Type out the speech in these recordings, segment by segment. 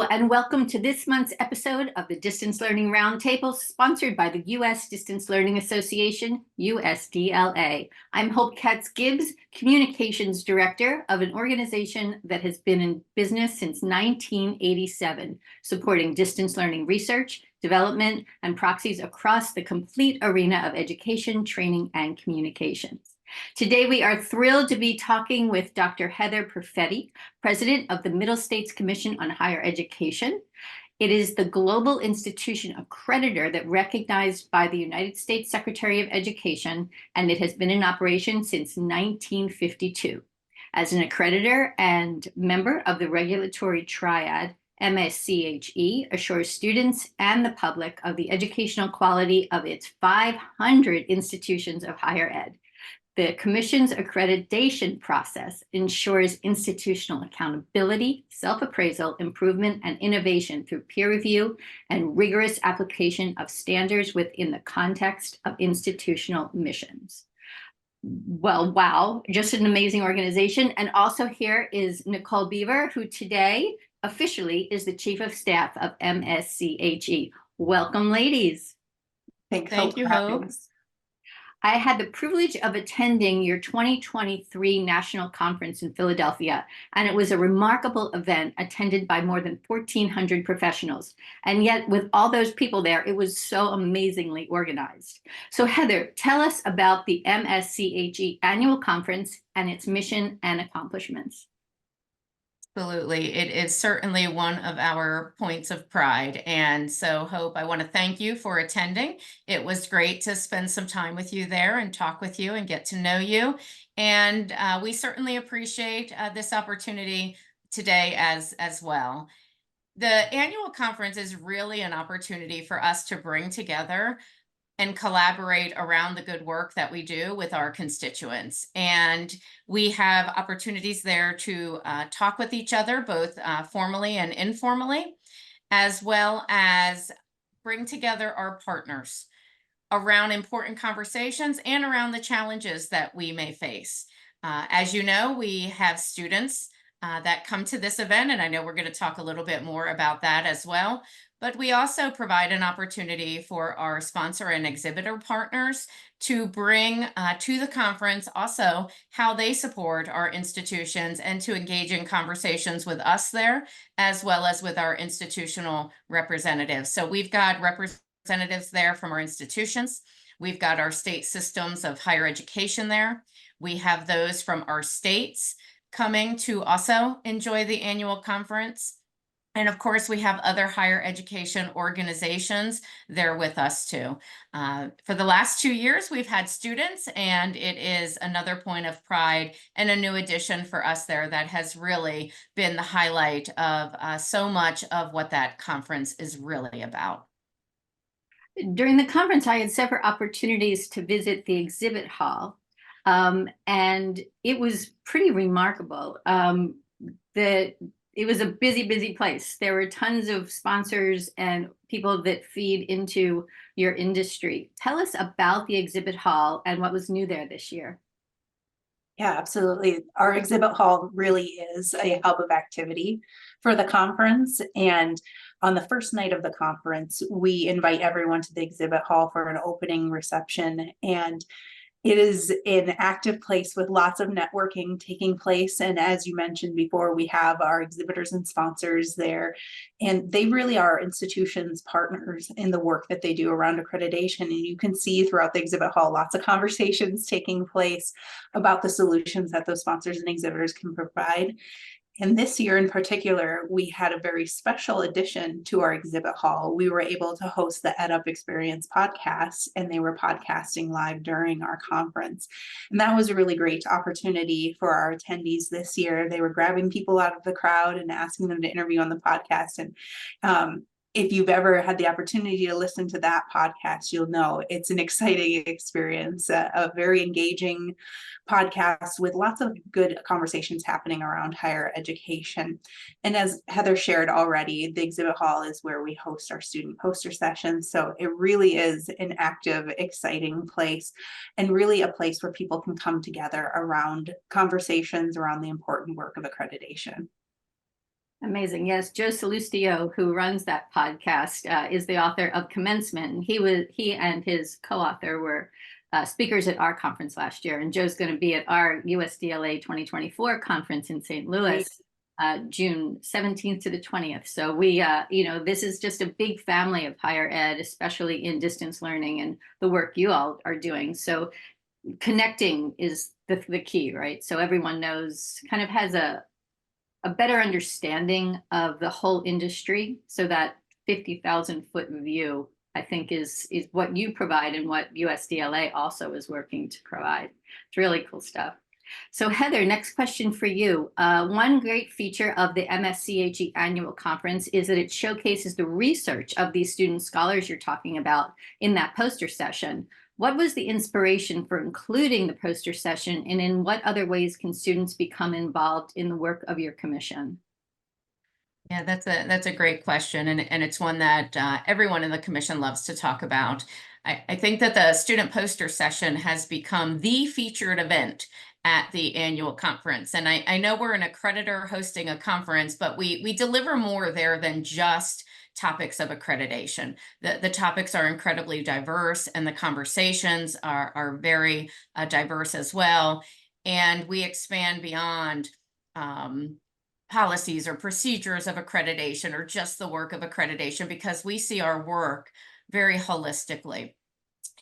and welcome to this month's episode of the Distance Learning Roundtable, sponsored by the U.S. Distance Learning Association, USDLA. I'm Hope Katz Gibbs, Communications Director of an organization that has been in business since 1987, supporting distance learning research, development, and proxies across the complete arena of education, training, and communications. Today, we are thrilled to be talking with Dr. Heather Perfetti, President of the Middle States Commission on Higher Education. It is the global institution accreditor that recognized by the United States Secretary of Education, and it has been in operation since 1952. As an accreditor and member of the regulatory triad, MSCHE assures students and the public of the educational quality of its 500 institutions of higher ed. The Commission's accreditation process ensures institutional accountability, self-appraisal, improvement, and innovation through peer review and rigorous application of standards within the context of institutional missions. Well, wow, just an amazing organization. And also here is Nicole Biever, who today officially is the Chief of Staff of MSCHE. Welcome, ladies. Thank you, Hope. I had the privilege of attending your 2023 National Conference in Philadelphia, and it was a remarkable event attended by more than 1,400 professionals. And yet, with all those people there, it was so amazingly organized. So Heather, tell us about the MSCHE Annual Conference and its mission and accomplishments. Absolutely. It is certainly one of our points of pride. And so, Hope, I want to thank you for attending. It was great to spend some time with you there and talk with you and get to know you. And we certainly appreciate this opportunity today as well. The annual conference is really an opportunity for us to bring together and collaborate around the good work that we do with our constituents. And we have opportunities there to talk with each other, both formally and informally, as well as bring together our partners around important conversations and around the challenges that we may face. As you know, we have students that come to this event, and I know we're going to talk a little bit more about that as well. But we also provide an opportunity for our sponsor and exhibitor partners to bring to the conference also how they support our institutions and to engage in conversations with us there, as well as with our institutional representatives. So we've got representatives there from our institutions. We've got our state systems of higher education there. We have those from our states coming to also enjoy the annual conference. And of course, we have other higher education organizations there with us too. For the last 2 years, we've had students, and it is another point of pride and a new addition for us there that has really been the highlight of so much of what that conference is really about. During the conference, I had several opportunities to visit the exhibit hall, and it was pretty remarkable. It was a busy place. There were tons of sponsors and people that feed into your industry. Tell us about the exhibit hall and what was new there this year. Yeah, absolutely. Our exhibit hall really is a hub of activity for the conference. And on the first night of the conference, we invite everyone to the exhibit hall for an opening reception. And it is an active place with lots of networking taking place. And as you mentioned before, we have our exhibitors and sponsors there, and they really are institutions partners in the work that they do around accreditation. And you can see throughout the exhibit hall, lots of conversations taking place about the solutions that those sponsors and exhibitors can provide. And this year in particular, we had a very special addition to our exhibit hall. We were able to host the EdUp Experience podcast, and they were podcasting live during our conference. And that was a really great opportunity for our attendees this year. They were grabbing people out of the crowd and asking them to interview on the podcast. And if you've ever had the opportunity to listen to that podcast, you'll know it's an exciting experience, a very engaging podcast with lots of good conversations happening around higher education. And as Heather shared already, the exhibit hall is where we host our student poster sessions. So it really is an active, exciting place, and really a place where people can come together around conversations around the important work of accreditation. Amazing. Yes, Joe Salustio, who runs that podcast, is the author of Commencement. And he and his co-author were speakers at our conference last year. And Joe's going to be at our USDLA 2024 conference in St. Louis, June 17th to the 20th. So we, this is just a big family of higher ed, especially in distance learning and the work you all are doing. So connecting is the key, right? So everyone knows, kind of has a better understanding of the whole industry, so that 50,000 foot view, I think, is what you provide and what USDLA also is working to provide. It's really cool stuff. So Heather, next question for you. One great feature of the MSCHE annual conference is that it showcases the research of these student scholars you're talking about in that poster session. What was the inspiration for including the poster session, and in what other ways can students become involved in the work of your commission? Yeah, that's a great question, and it's one that everyone in the commission loves to talk about. I think that the student poster session has become the featured event at the annual conference. And I know we're an accreditor hosting a conference, but we deliver more there than just topics of accreditation. The topics are incredibly diverse, and the conversations are very diverse as well. And we expand beyond policies or procedures of accreditation or just the work of accreditation, because we see our work very holistically.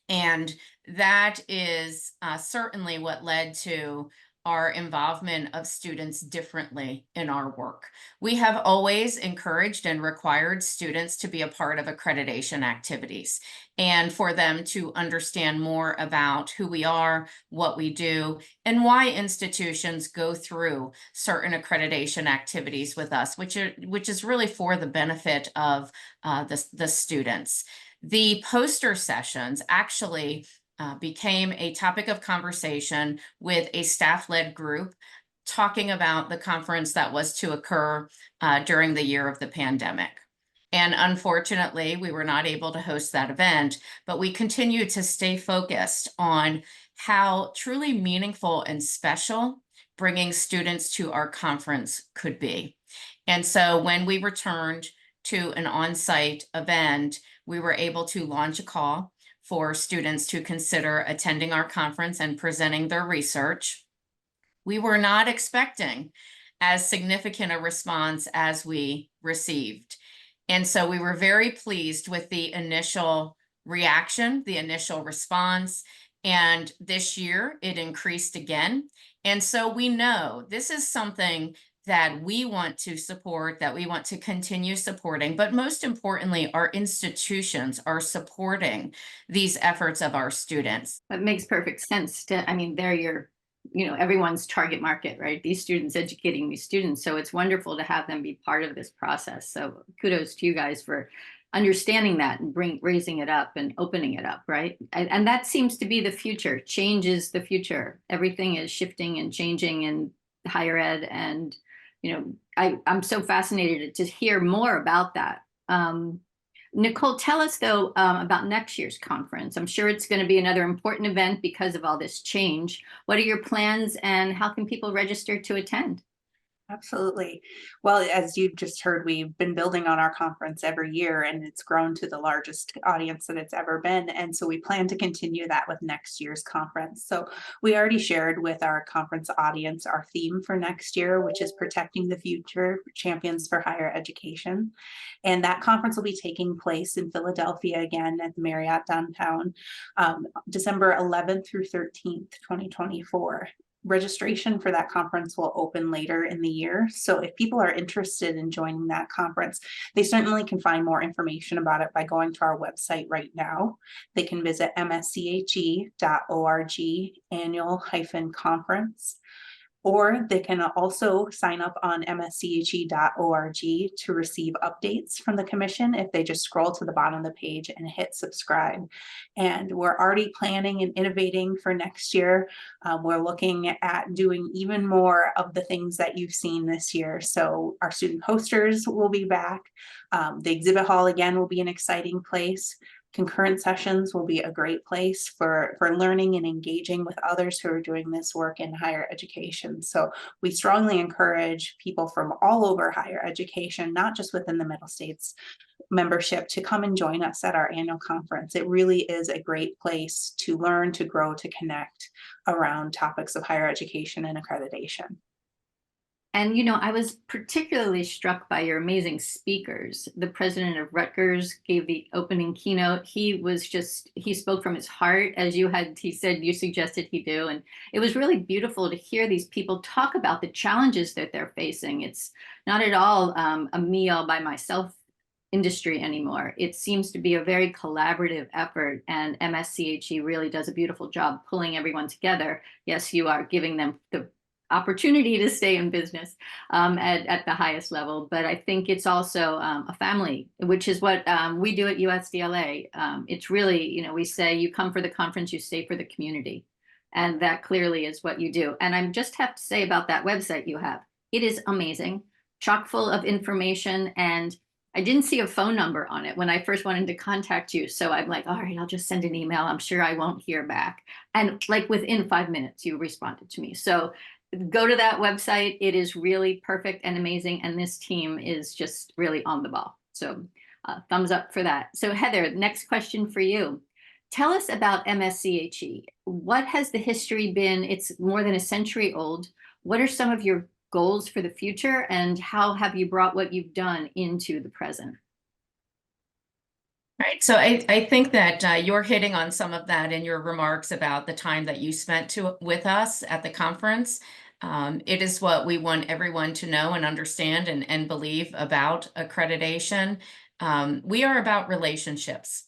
And that is certainly what led to our involvement of students differently in our work. We have always encouraged and required students to be a part of accreditation activities, and for them to understand more about who we are, what we do, and why institutions go through certain accreditation activities with us, which is really for the benefit of the students. The poster sessions actually became a topic of conversation with a staff-led group talking about the conference that was to occur during the year of the pandemic. And unfortunately, we were not able to host that event, but we continued to stay focused on how truly meaningful and special bringing students to our conference could be. And so when we returned to an on-site event, we were able to launch a call for students to consider attending our conference and presenting their research. We were not expecting as significant a response as we received. And so we were very pleased with the initial reaction, the initial response. And this year it increased again. And so we know this is something that we want to support, that we want to continue supporting, but most importantly, our institutions are supporting these efforts of our students. That makes perfect sense. They're your, everyone's target market, right? These students educating these students. So it's wonderful to have them be part of this process. So kudos to you guys for understanding that and raising it up and opening it up, right? And that seems to be the future. Change is the future. Everything is shifting and changing in higher ed, and I'm so fascinated to hear more about that. Nicole, tell us though about next year's conference. I'm sure it's going to be another important event because of all this change. What are your plans, and how can people register to attend? Absolutely. Well, as you've just heard, we've been building on our conference every year, and it's grown to the largest audience that it's ever been. And so we plan to continue that with next year's conference. So we already shared with our conference audience our theme for next year, which is Protecting the Future, Champions for Higher Education. And that conference will be taking place in Philadelphia again at the Marriott downtown, December 11th through 13th, 2024. Registration for that conference will open later in the year. So if people are interested in joining that conference, they certainly can find more information about it by going to our website right now. They can visit msche.org annual-conference. Or they can also sign up on msche.org to receive updates from the commission if they just scroll to the bottom of the page and hit subscribe. And we're already planning and innovating for next year. We're looking at doing even more of the things that you've seen this year. So our student posters will be back. The exhibit hall again will be an exciting place. Concurrent sessions will be a great place for learning and engaging with others who are doing this work in higher education. So we strongly encourage people from all over higher education, not just within the Middle States membership, to come and join us at our annual conference. It really is a great place to learn, to grow, to connect around topics of higher education and accreditation. And, you know, I was particularly struck by your amazing speakers. The president of Rutgers gave the opening keynote. He spoke from his heart, as he said, you suggested he do. And it was really beautiful to hear these people talk about the challenges that they're facing. It's not at all a me all by myself industry anymore. It seems to be a very collaborative effort, and MSCHE really does a beautiful job pulling everyone together. Yes, you are giving them the opportunity to stay in business at the highest level. But I think it's also a family, which is what we do at USDLA. It's really, you know, we say you come for the conference, you stay for the community. And that clearly is what you do. And I just have to say about that website you have, it is amazing, chock full of information. And I didn't see a phone number on it when I first wanted to contact you. So I'm like, all right, I'll just send an email. I'm sure I won't hear back. And like within 5 minutes, you responded to me. So go to that website. It is really perfect and amazing. And this team is just really on the ball. So thumbs up for that. So Heather, next question for you. Tell us about MSCHE. What has the history been? It's more than a century old. What are some of your goals for the future, and how have you brought what you've done into the present? Right. So I think that you're hitting on some of that in your remarks about the time that you spent with us at the conference. It is what we want everyone to know and understand and believe about accreditation. We are about relationships.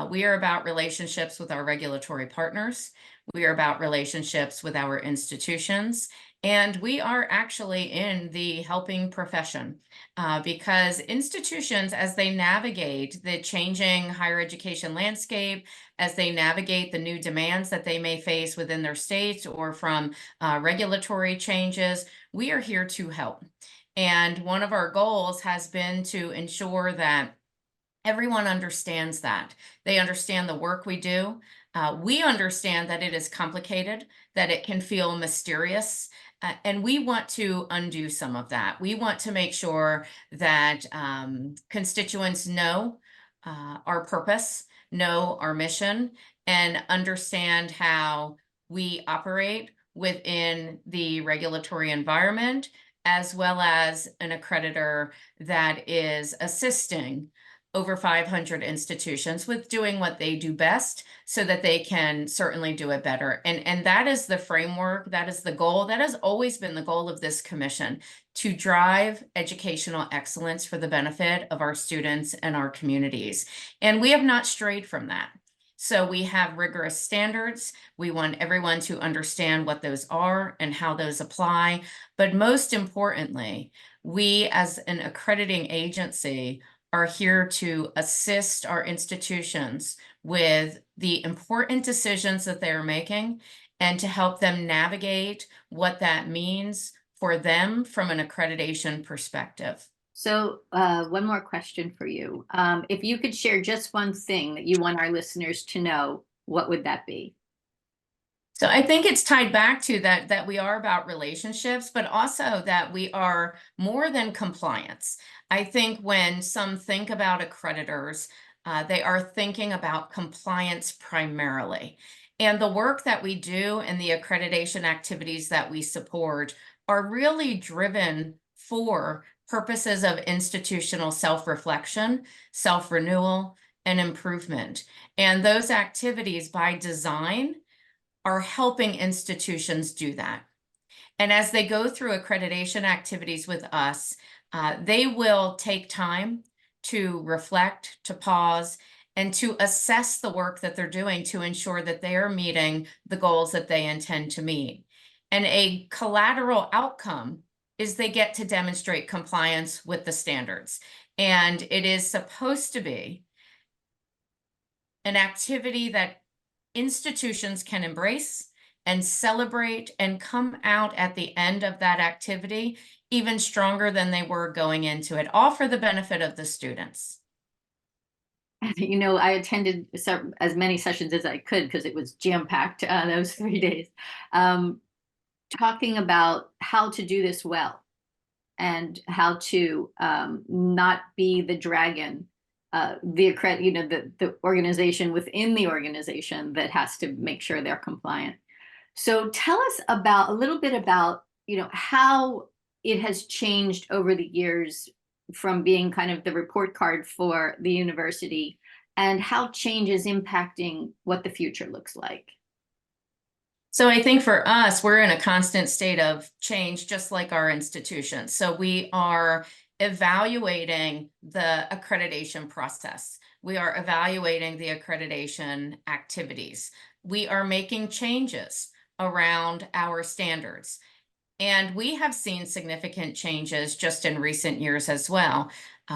We are about relationships with our regulatory partners. We are about relationships with our institutions. And we are actually in the helping profession because institutions, as they navigate the changing higher education landscape, as they navigate the new demands that they may face within their states or from regulatory changes, we are here to help. And one of our goals has been to ensure that everyone understands that. They understand the work we do. We understand that it is complicated, that it can feel mysterious, and we want to undo some of that. We want to make sure that constituents know our purpose, know our mission, and understand how we operate within the regulatory environment, as well as an accreditor that is assisting over 500 institutions with doing what they do best so that they can certainly do it better. And that is the framework, that is the goal, that has always been the goal of this commission, to drive educational excellence for the benefit of our students and our communities. And we have not strayed from that. So we have rigorous standards. We want everyone to understand what those are and how those apply. But most importantly, we as an accrediting agency are here to assist our institutions with the important decisions that they're making and to help them navigate what that means for them from an accreditation perspective. So one more question for you. If you could share just one thing that you want our listeners to know, what would that be? So I think it's tied back to that we are about relationships, but also that we are more than compliance. I think when some think about accreditors, they are thinking about compliance primarily. And the work that we do and the accreditation activities that we support are really driven for purposes of institutional self-reflection, self-renewal, and improvement. And those activities by design are helping institutions do that. And as they go through accreditation activities with us, they will take time to reflect, to pause, and to assess the work that they're doing to ensure that they are meeting the goals that they intend to meet. And a collateral outcome is they get to demonstrate compliance with the standards. And it is supposed to be an activity that institutions can embrace and celebrate and come out at the end of that activity even stronger than they were going into it, all for the benefit of the students. You know, I attended as many sessions as I could because it was jam-packed those 3 days, talking about how to do this well and how to not be the dragon, the organization within the organization that has to make sure they're compliant. So tell us about a little bit about, how it has changed over the years from being kind of the report card for the university and how change is impacting what the future looks like. So I think for us, we're in a constant state of change, just like our institutions. So we are evaluating the accreditation process. We are evaluating the accreditation activities. We are making changes around our standards. And we have seen significant changes just in recent years as well.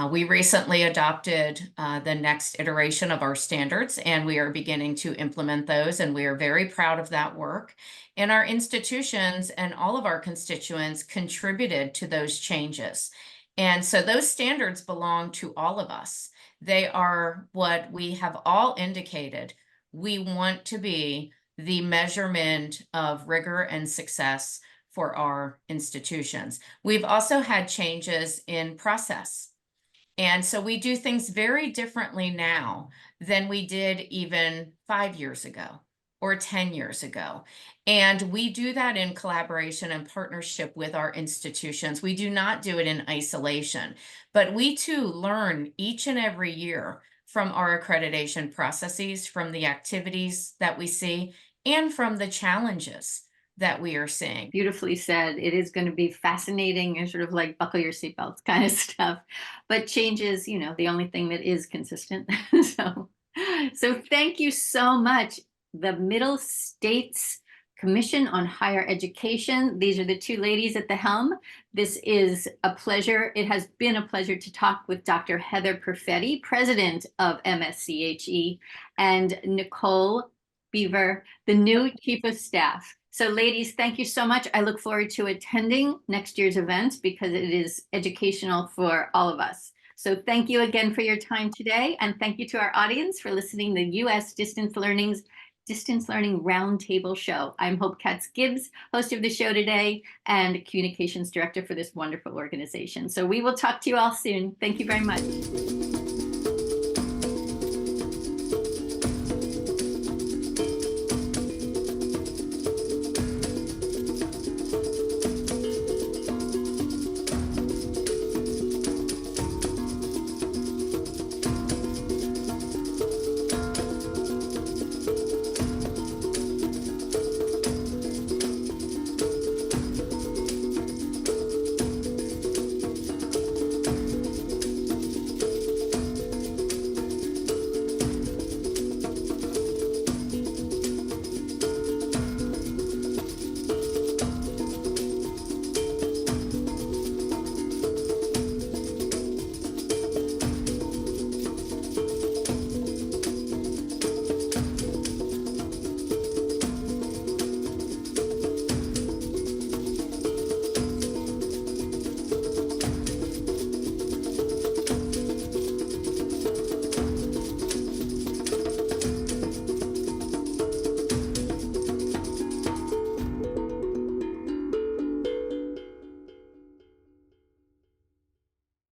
We recently adopted the next iteration of our standards, and we are beginning to implement those, and we are very proud of that work. And our institutions and all of our constituents contributed to those changes. And so those standards belong to all of us. They are what we have all indicated. We want to be the measurement of rigor and success for our institutions. We've also had changes in process. And so we do things very differently now than we did even 5 years ago or 10 years ago. And we do that in collaboration and partnership with our institutions. We do not do it in isolation, but we too learn each and every year from our accreditation processes, from the activities that we see, and from the challenges that we are seeing. Beautifully said. It is going to be fascinating and sort of like buckle your seatbelts kind of stuff. But change is, the only thing that is consistent. So thank you so much. The Middle States Commission on Higher Education. These are the two ladies at the helm. This is a pleasure. It has been a pleasure to talk with Dr. Heather Perfetti, president of MSCHE, and Nicole Biever, the new chief of staff. So ladies, thank you so much. I look forward to attending next year's event because it is educational for all of us. So thank you again for your time today. And thank you to our audience for listening to the U.S. Distance Learning Roundtable show. I'm Hope Katz Gibbs, host of the show today and communications director for this wonderful organization. So we will talk to you all soon. Thank you very much.